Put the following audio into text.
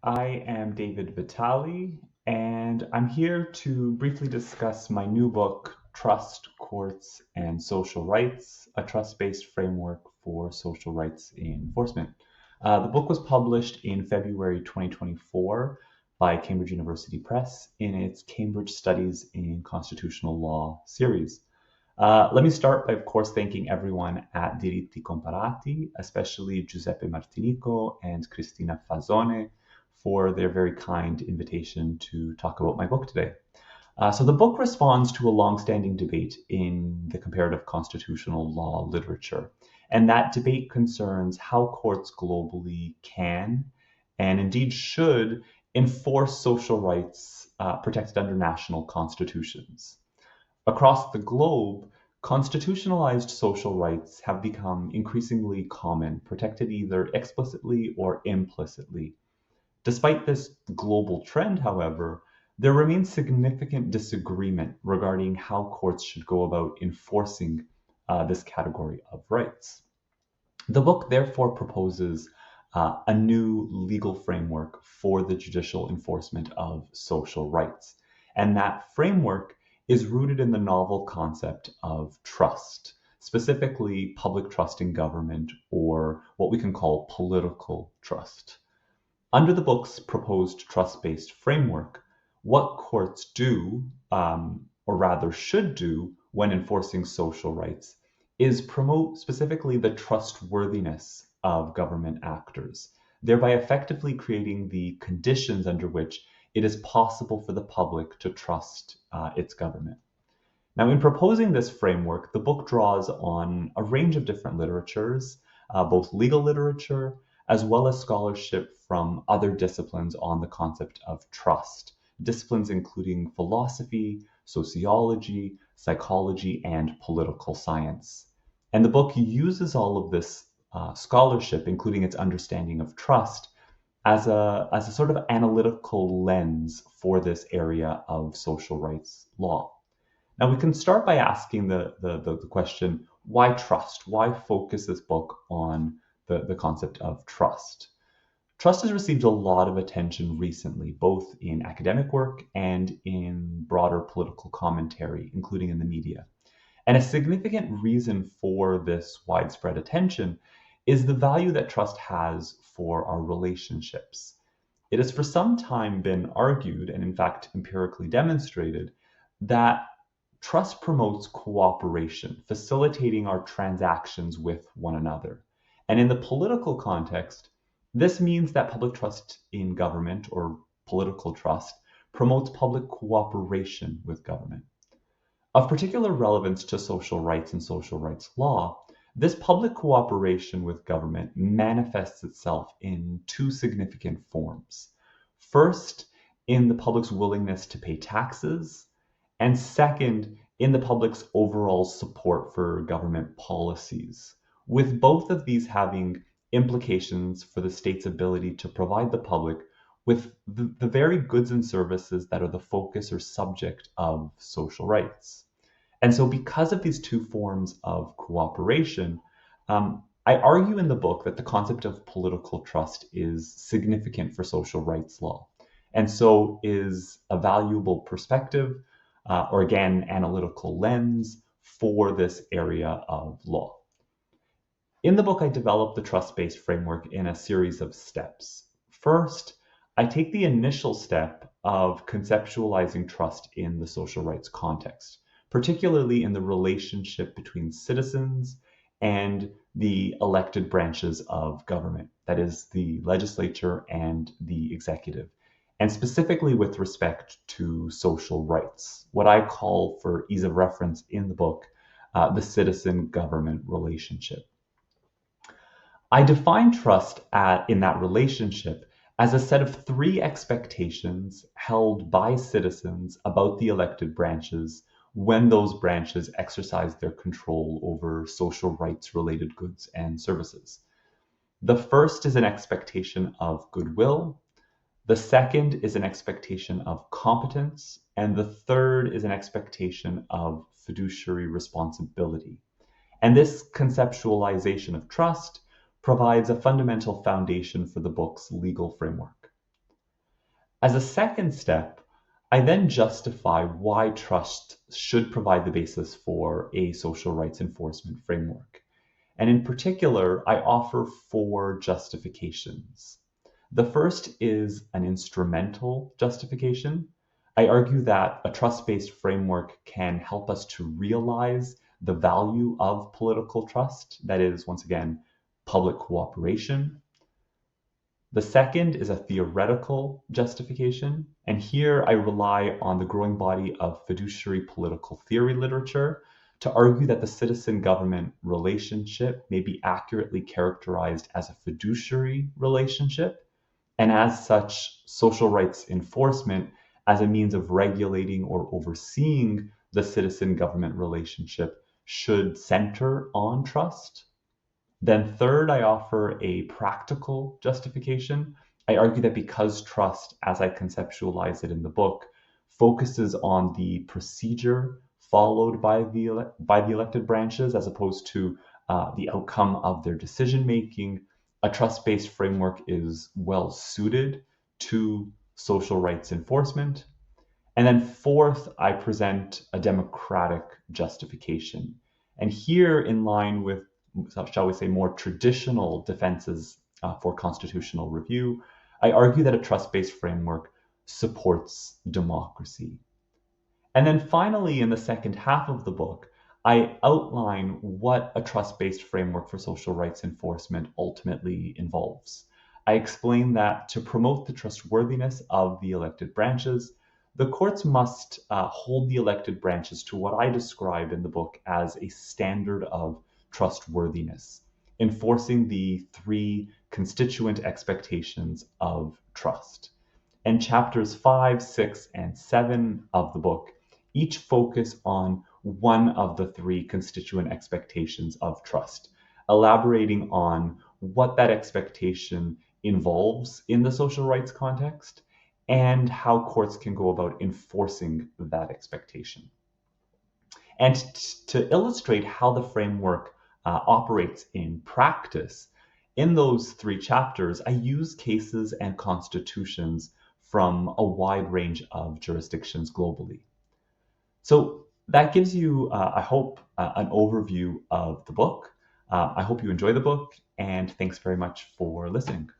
I am David Vitale, and I'm here to briefly discuss my new book, Trust, Courts, and Social Rights, a trust-based framework for social rights enforcement. The book was published in February 2024 by Cambridge University Press in its Cambridge Studies in Constitutional Law series. Let me start by, of course, thanking everyone at Diritti Comparati, especially Giuseppe Martinico and Cristina Fazone, for their very kind invitation to talk about my book today. So the book responds to a long-standing debate in the comparative constitutional law literature, and that debate concerns how courts globally can and indeed should enforce social rights protected under national constitutions. Across the globe, constitutionalized social rights have become increasingly common, protected either explicitly or implicitly. Despite this global trend, however, there remains significant disagreement regarding how courts should go about enforcing this category of rights. The book therefore proposes a new legal framework for the judicial enforcement of social rights. And that framework is rooted in the novel concept of trust, specifically public trust in government, or what we can call political trust. Under the book's proposed trust-based framework, what courts do, or rather should do, when enforcing social rights is promote specifically the trustworthiness of government actors, thereby effectively creating the conditions under which it is possible for the public to trust its government. Now, in proposing this framework, the book draws on a range of different literatures, both legal literature as well as scholarship from other disciplines on the concept of trust, disciplines including philosophy, sociology, psychology, and political science. And the book uses all of this scholarship, including its understanding of trust, as a sort of analytical lens for this area of social rights law. Now, we can start by asking the question, why trust? Why focus this book on the concept of trust? Trust has received a lot of attention recently, both in academic work and in broader political commentary, including in the media. And a significant reason for this widespread attention is the value that trust has for our relationships. It has for some time been argued, and in fact empirically demonstrated, that trust promotes cooperation, facilitating our transactions with one another. And in the political context, this means that public trust in government, or political trust, promotes public cooperation with government. Of particular relevance to social rights and social rights law, this public cooperation with government manifests itself in two significant forms. First, in the public's willingness to pay taxes, and second, in the public's overall support for government policies, with both of these having implications for the state's ability to provide the public with the very goods and services that are the focus or subject of social rights. And so, because of these two forms of cooperation, I argue in the book that the concept of political trust is significant for social rights law, and so is a valuable perspective, or again, analytical lens for this area of law. In the book, I develop the trust-based framework in a series of steps. First, I take the initial step of conceptualizing trust in the social rights context, particularly in the relationship between citizens and the elected branches of government, that is, the legislature and the executive, and specifically with respect to social rights, what I call, for ease of reference in the book, the citizen-government relationship. I define trust in that relationship as a set of three expectations held by citizens about the elected branches when those branches exercise their control over social rights related goods and services. The first is an expectation of goodwill, the second is an expectation of competence, and the third is an expectation of fiduciary responsibility. And this conceptualization of trust provides a fundamental foundation for the book's legal framework. As a second step, I then justify why trust should provide the basis for a social rights enforcement framework. And in particular, I offer four justifications. The first is an instrumental justification. I argue that a trust based framework can help us to realize the value of political trust, that is, once again, public cooperation. The second is a theoretical justification, and here I rely on the growing body of fiduciary political theory literature to argue that the citizen government relationship may be accurately characterized as a fiduciary relationship, and as such, social rights enforcement as a means of regulating or overseeing the citizen government relationship should center on trust. Then, third, I offer a practical justification. I argue that because trust, as I conceptualize it in the book, focuses on the procedure followed by the elected branches as opposed to the outcome of their decision making, a trust based framework is well suited to social rights enforcement. And then fourth, I present a democratic justification. And here, in line with, shall we say, more traditional defenses for constitutional review, I argue that a trust based framework supports democracy. And then finally, in the second half of the book, I outline what a trust based framework for social rights enforcement ultimately involves. I explain that to promote the trustworthiness of the elected branches, the courts must hold the elected branches to what I describe in the book as a standard of trustworthiness, enforcing the three constituent expectations of trust. And chapters 5, 6, and 7 of the book each focus on one of the three constituent expectations of trust, elaborating on what that expectation involves in the social rights context and how courts can go about enforcing that expectation. And to illustrate how the framework operates in practice, in those three chapters, I use cases and constitutions from a wide range of jurisdictions globally. So that gives you, I hope, an overview of the book. I hope you enjoy the book, and thanks very much for listening.